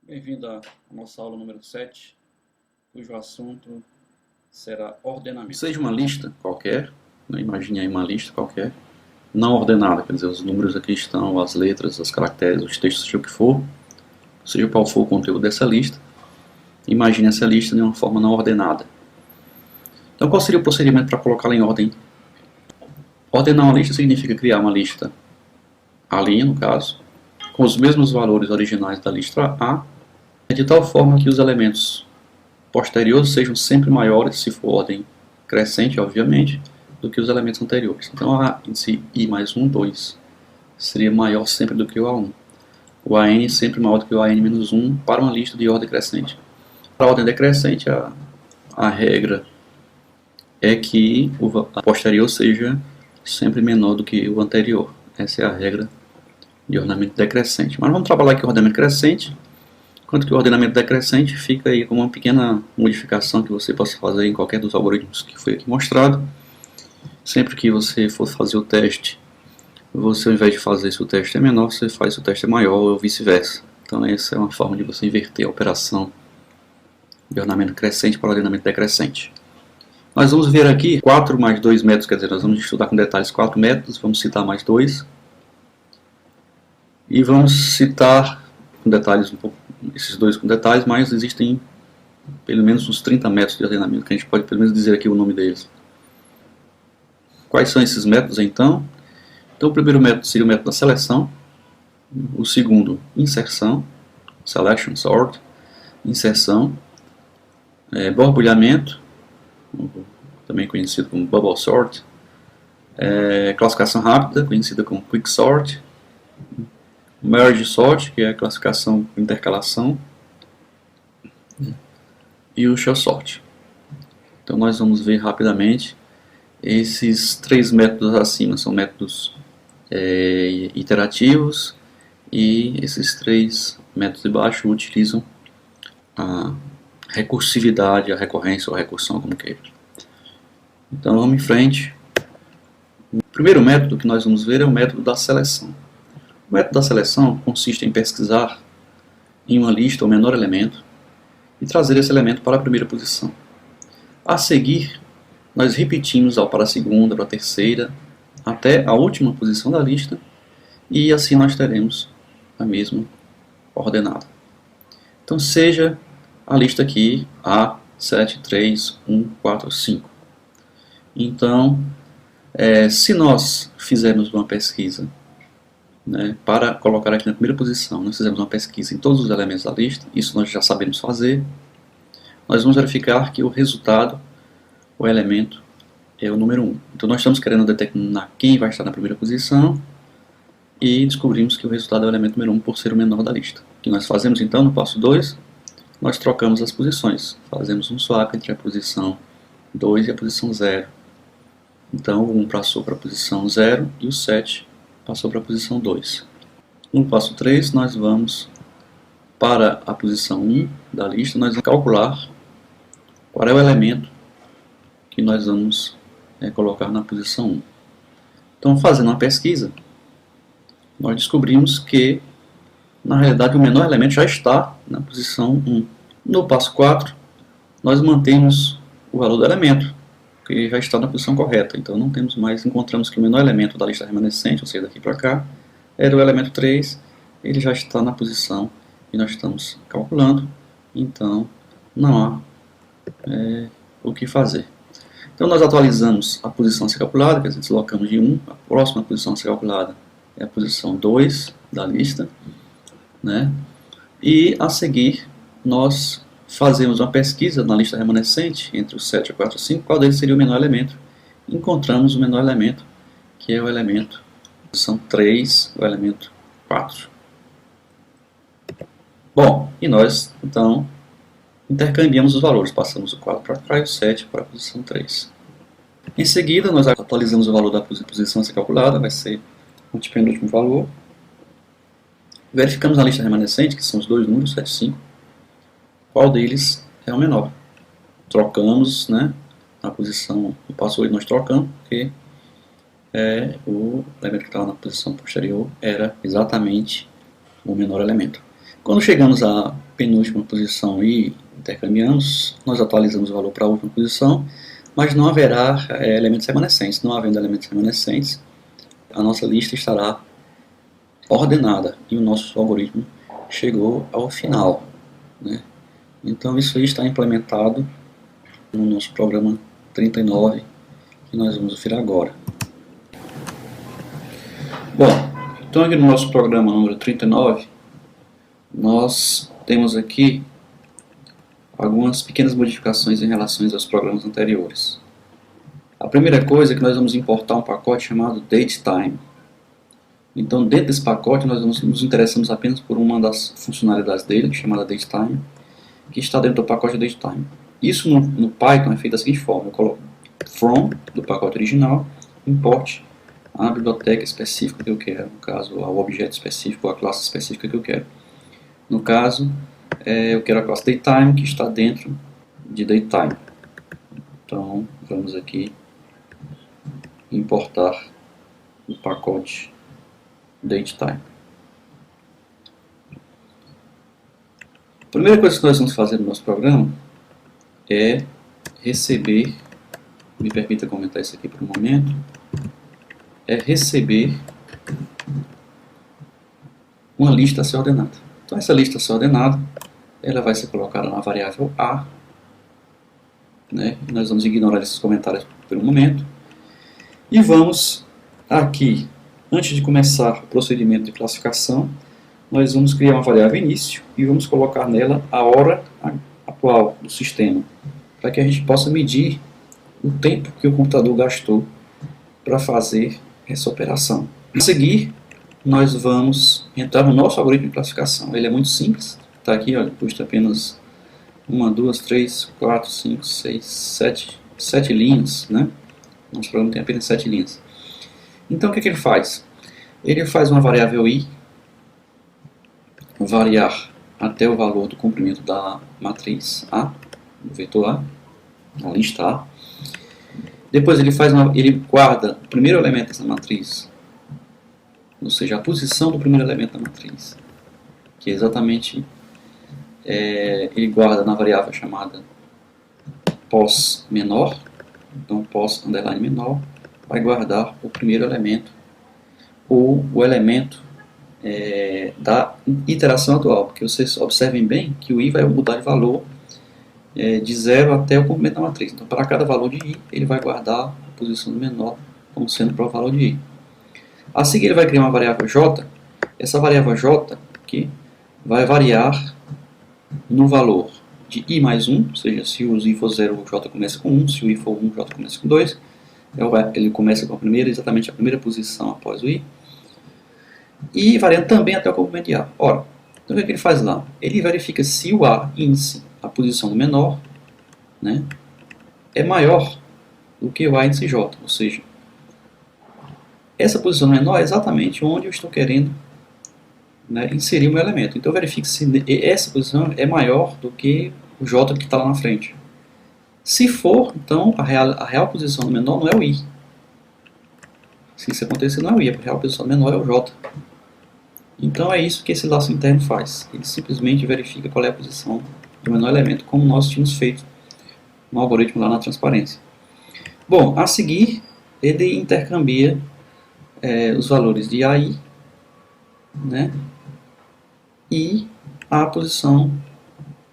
Bem-vindo à nossa aula número 7, cujo assunto será ordenamento. Seja uma lista qualquer, né? Imagine aí uma lista qualquer, não ordenada, quer dizer, os números aqui estão, as letras, os caracteres, os textos, seja o que for, seja qual for o conteúdo dessa lista, imagine essa lista de uma forma não ordenada. Então qual seria o procedimento para colocá-la em ordem? Ordenar uma lista significa criar uma lista A', no caso, com os mesmos valores originais da lista A, de tal forma que os elementos posteriores sejam sempre maiores, se for ordem crescente, obviamente, do que os elementos anteriores. Então a índice I mais 1, 2, seria maior sempre do que o A1. O AN sempre maior do que o AN menos 1 para uma lista de ordem crescente. Para a ordem decrescente, a regra é que o posterior seja sempre menor do que o anterior. Essa é a regra de ordenamento decrescente. Mas vamos trabalhar aqui o ordenamento crescente. Enquanto que o ordenamento decrescente fica aí como uma pequena modificação que você possa fazer em qualquer dos algoritmos que foi aqui mostrado. Sempre que você for fazer o teste, você, ao invés de fazer se o teste é menor, você faz se o teste é maior ou vice-versa. Então essa é uma forma de você inverter a operação de ordenamento crescente para o ordenamento decrescente. Nós vamos ver aqui 4 mais 2 métodos, quer dizer, nós vamos estudar com detalhes 4 métodos, vamos citar mais 2. E vamos citar com detalhes um pouco, esses dois com detalhes, mas existem pelo menos uns 30 métodos de ordenamento, que a gente pode pelo menos dizer aqui o nome deles. Quais são esses métodos então? Então o primeiro método seria o método da seleção, o segundo, inserção, selection, sort, inserção, borbulhamento, também conhecido como bubble sort, classificação rápida, conhecida como quick sort, merge sort, que é a classificação por intercalação, e o shell sort. Então nós vamos ver rapidamente esses três métodos acima, são métodos iterativos, e esses três métodos de baixo utilizam a recursividade, a recorrência ou a recursão, como queira. Então vamos em frente. O primeiro método que nós vamos ver é o método da seleção. O método da seleção consiste em pesquisar em uma lista o menor elemento e trazer esse elemento para a primeira posição. A seguir, nós repetimos para a segunda, para a terceira, até a última posição da lista, e assim nós teremos a mesma ordenada. Então seja a lista aqui A, 7, 3, 1, 4, 5. Então, se nós fizermos uma pesquisa, para colocar aqui na primeira posição, nós fizemos uma pesquisa em todos os elementos da lista, isso nós já sabemos fazer. Nós vamos verificar que o resultado, o elemento, é o número 1. Então nós estamos querendo determinar quem vai estar na primeira posição e descobrimos que o resultado é o elemento número 1 por ser o menor da lista. O que nós fazemos então no passo 2? Nós trocamos as posições, fazemos um swap entre a posição 2 e a posição 0. Então o 1 passou para a posição 0 e o 7 passou para a posição 2. No passo 3, nós vamos para a posição 1 da lista, nós vamos calcular qual é o elemento que nós vamos colocar na posição 1. Então, fazendo uma pesquisa, nós descobrimos que, na realidade, o menor elemento já está na posição 1. No passo 4, nós mantemos o valor do elemento, que já está na posição correta. Então não temos mais, encontramos que o menor elemento da lista remanescente, ou seja, daqui para cá, era o elemento 3, ele já está na posição que nós estamos calculando, então não há o que fazer. Então nós atualizamos a posição a ser calculada, quer dizer, deslocamos de 1, a próxima posição a ser calculada é a posição 2 da lista, e a seguir nós fazemos uma pesquisa na lista remanescente entre os 7, 4 e 5, qual deles seria o menor elemento. Encontramos o menor elemento, que é o elemento, são 3, o elemento 4. Bom, e nós então intercambiamos os valores, passamos o 4 para cá e o 7 para a posição 3. Em seguida, nós atualizamos o valor da posição a ser calculada, vai ser o penúltimo valor. Verificamos na lista remanescente, que são os dois números, 7 e 5, qual deles é o menor. Trocamos, na posição, no passo 8 nós trocamos, porque o elemento que estava na posição posterior era exatamente o menor elemento. Quando chegamos à penúltima posição e intercambiamos, nós atualizamos o valor para a última posição, mas não haverá elementos remanescentes. Não havendo elementos remanescentes, a nossa lista estará ordenada e o nosso algoritmo chegou ao final, né? Então isso aí está implementado no nosso programa 39, que nós vamos ver agora. Bom, então aqui no nosso programa número 39, nós temos aqui algumas pequenas modificações em relação aos programas anteriores. A primeira coisa é que nós vamos importar um pacote chamado DateTime. Então, dentro desse pacote, nós nos interessamos apenas por uma das funcionalidades dele, chamada DateTime, que está dentro do pacote DateTime. Isso no Python é feito da seguinte forma: eu coloco from, do pacote original, import a biblioteca específica que eu quero, no caso, o objeto específico, a classe específica que eu quero. No caso, eu quero a classe DateTime, que está dentro de DateTime. Então, vamos aqui importar o pacote DateTime. A primeira coisa que nós vamos fazer no nosso programa é receber, me permita comentar isso aqui por um momento, é receber uma lista a ser ordenada. Então essa lista a ser ordenada, ela vai ser colocada na variável A, né? Nós vamos ignorar esses comentários por um momento, e vamos aqui, antes de começar o procedimento de classificação, nós vamos criar uma variável início e vamos colocar nela a hora atual do sistema, para que a gente possa medir o tempo que o computador gastou para fazer essa operação. A seguir, nós vamos entrar no nosso algoritmo de classificação. Ele é muito simples, está aqui, olha, custa apenas 1, 2, 3, 4, 5, 6, 7 linhas, né? Nosso programa tem apenas 7 linhas. Então, o que ele faz? Ele faz uma variável i, variar até o valor do comprimento da matriz A, do vetor A, da lista A. Depois ele guarda o primeiro elemento dessa matriz, ou seja, a posição do primeiro elemento da matriz, que é exatamente, ele guarda na variável chamada pos menor. Então pos underline menor vai guardar o primeiro elemento, ou o elemento da iteração atual, porque vocês observem bem que o i vai mudar de valor de 0 até o comprimento da matriz. Então, para cada valor de i, ele vai guardar a posição do menor como sendo para o valor de i. A seguir, ele vai criar uma variável j. Essa variável j aqui vai variar no valor de i mais 1, ou seja, se o i for 0, o j começa com 1, se o i for 1, o j começa com 2. Ele começa com exatamente a primeira posição após o i. E variando também até o comprimento de a. Ora, então o que ele faz lá? Ele verifica se o a índice, a posição do menor, né, é maior do que o a índice j, ou seja, essa posição menor é exatamente onde eu estou querendo, né, inserir o meu elemento. Então verifique se essa posição é maior do que o j que está lá na frente. Se for, então a real posição do menor não é o i. Se isso acontecer, não é o i, a real posição do menor é o j. Então é isso que esse laço interno faz. Ele simplesmente verifica qual é a posição do menor elemento, como nós tínhamos feito no algoritmo lá na transparência. Bom, a seguir, ele intercambia os valores de AI, né, e a posição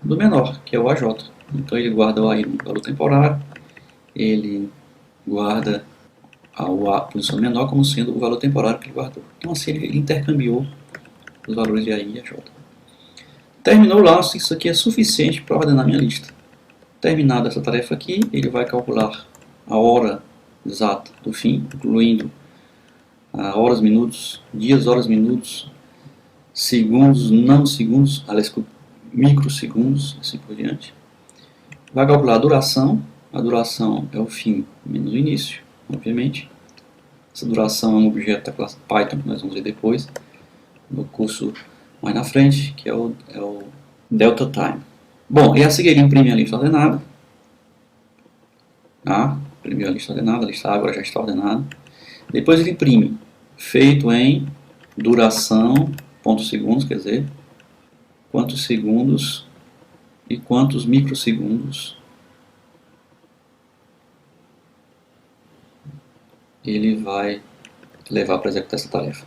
do menor, que é o AJ. Então ele guarda o AI no valor temporário, ele guarda a posição menor como sendo o valor temporário que ele guardou. Então assim ele intercambiou os valores de AI e AJ. Terminou o laço, isso aqui é suficiente para ordenar minha lista. Terminada essa tarefa aqui, ele vai calcular a hora exata do fim, incluindo horas, minutos, dias, horas, minutos, segundos, nanosegundos, aliás, microsegundos, assim por diante. Vai calcular a duração é o fim menos o início, obviamente. Essa duração é um objeto da classe Python, que nós vamos ver depois, no curso mais na frente, que é o delta time. Bom, e a seguir ele imprime a lista ordenada. Imprimiu a lista ordenada, a lista A agora já está ordenada. Depois ele imprime, feito em duração, pontos segundos, quer dizer, quantos segundos e quantos microsegundos ele vai levar para executar essa tarefa.